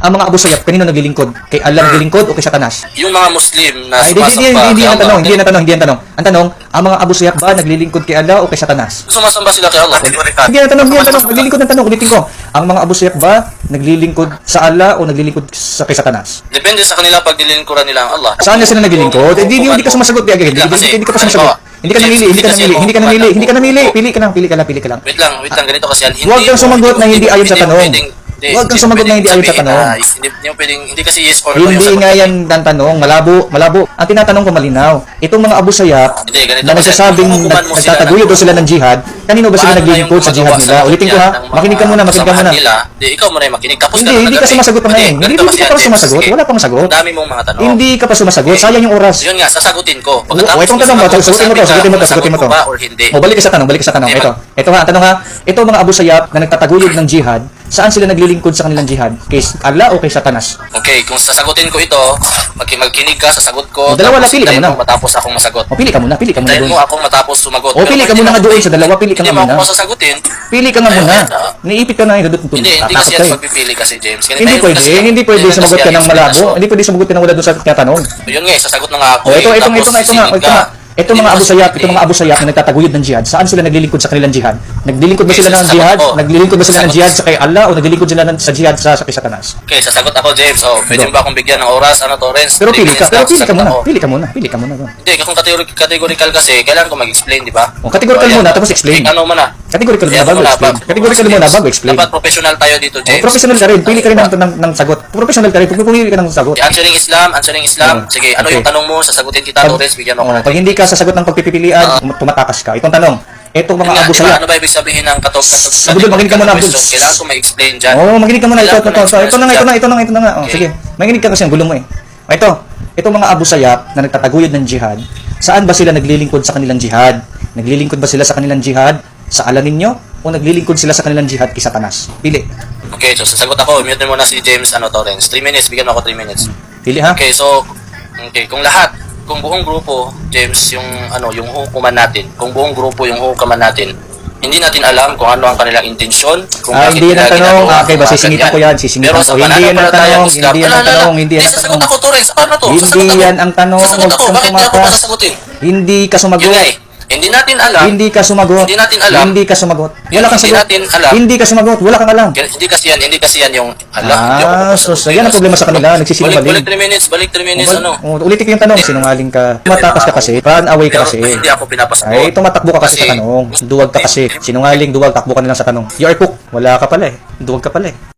ang mga Abu Sayyaf, kanino naglilingkod? Kay Allah naglilingkod o kay Satanas? Yung mga Muslim na Ay, hindi yan tanong, hindi yan tanong. Ang tanong, ang mga Abu Sayyaf ba naglilingkod kay Allah o kay Satanas? Sumasamba sila kay Allah. Hindi yan tanong, naglilingkod ng tanong, ulitin ko. Ang mga Abu Sayyaf ba naglilingkod sa Allah o naglilingkod sa kay Satanas? Depende sa kanila pag nililingkuran nila ang Allah. Saan na sila naglilingkod? Hindi ka sumasagot, hindi ka pa sumasagot. Hindi ka namili. Pili ka lang. Wait lang, ganito kasi yan. Huwag kang sumagot na hindi ayon sa tanong. Huwag kang sumagot na hindi ayon sa tanong. Hindi kasi yes or no. Hindi nga yan ang tanong. Malabo. Ang tinatanong ko malinaw. Itong mga Abu Sayyaf na nagsasabing nagtataguyod daw sila ng jihad, kanino ba sila naglilingkod sa jihad nila? Ulitin ko ha. Makinig ka muna. Ikaw mo na yung makinig. Hindi ka sumasagot pa ngayon. Hindi ka pa sumasagot. Wala pang sagot. Dami mong mga tanong. Hindi ka pa sumasagot. Sayang yung oras. Yun nga, sasagutin ko. Itong tanong mo, sagutin mo to. O, balik ka sa tanong. Ito ha, ang tanong ha. Ito mga Abu Sayyaf na nagtataguyod ng jihad, saan sila naglilingkod sa kanilang jihad? Kay Allah o kay Satanas? Okay, kung sasagutin ko ito, magkinig ka, sasagot ko. Dalawa na, pili ka muna. Matapos akong masagot. O, pili ka muna Dahil doon. mo akong matapos sumagot. O, pili ka muna nga doon sa dalawa, pili ka nga Hindi mo muna. ako sasagutin. Pili ka nga muna. Niipit ka na yung dudut. Hindi kasi yan pagpipili kasi, James. Hindi pwede sumagot ka ng malabo. Hindi pwede sumagot ka ng wala doon sa tinatanong. Yun nga, sasagot na nga ako. O, ito mga Abu Sayyaf na nagtataguyod ng jihad, saan sila naglilingkod sa kanilang jihad? Naglilingkod ba sila ng jihad? Naglilingkod ba sila ng jihad sa kay Allah o naglilingkod sila sa jihad sa kay Satanas? Okay, sasagot ako, James. Pwede ba akong bigyan ng oras, Torrens? Pero pili ka muna. Hindi, kung categorical kasi, kailangan ko mag-explain, di ba? O, categorical muna, tapos explain. Ano muna? Categorical muna bago explain. Dapat professional tayo dito, James. Professional ka rin, pili ka rin ng sagot. Professional ka rin, pumili ka ng sagot. Answering Islam. Sige, ano yung tanong mo? Sasagutin kita, Torrens, bigyan mo ko. Pag hindi ka sasagot ng pagpipilian, tumatakas ka. Itong tanong, itong mga Abu Sayyaf. Ano ba ibig sabihin ng Abdul, makinig ka muna, Abdul. Kailangan ko ma-explain dyan. Makinig ka muna. Ito na nga. Sige, makinig ka kasi ang gulo mo eh. Itong mga Abu Sayyaf na nagtataguyod ng jihad, saan ba sila naglilingkod sa kanilang jihad? Naglilingkod ba sila sa kanilang jihad sa Allah ninyo? O naglilingkod sila sa kanilang jihad kay Satanas? Pili. Okay, so sasagot ako. Mute mo na si James Torrens. 3 minutes, bigyan mo ako 3 minutes. Pili ha? Okay, kung buong grupo, James, yung hukuman natin, hindi natin alam kung ano ang kanilang intensyon, kung bakit hindi yan ang tanong. Okay ba, sisingitan ko yan. Pero sa pananampalataya, hindi yan ang tanong. sasagot ako, Torrens. Paano to? Hindi yan ang tanong. Sasagot ako. Bakit hindi ako sasagutin? Hindi ka sumagot. Hindi natin alam. Hindi ka sumagot. Wala kang sagot. Hindi ka sumagot. Wala kang alam. Hindi kasi yan yung Allah. Yan ang problema sa kanila. Nagsisinungaling. Balik 3 minutes. Ulitin ko yung tanong. Sinungaling ka. Tumatakas ka kasi. Run away ka kasi. Hindi ako pinapasagot. Ay, tumatakbo ka kasi sa tanong. Duwag ka kasi. Sinungaling, duwag. Takbo ka na lang sa tanong. You are cook. Wala ka pala eh. Duwag ka pala eh.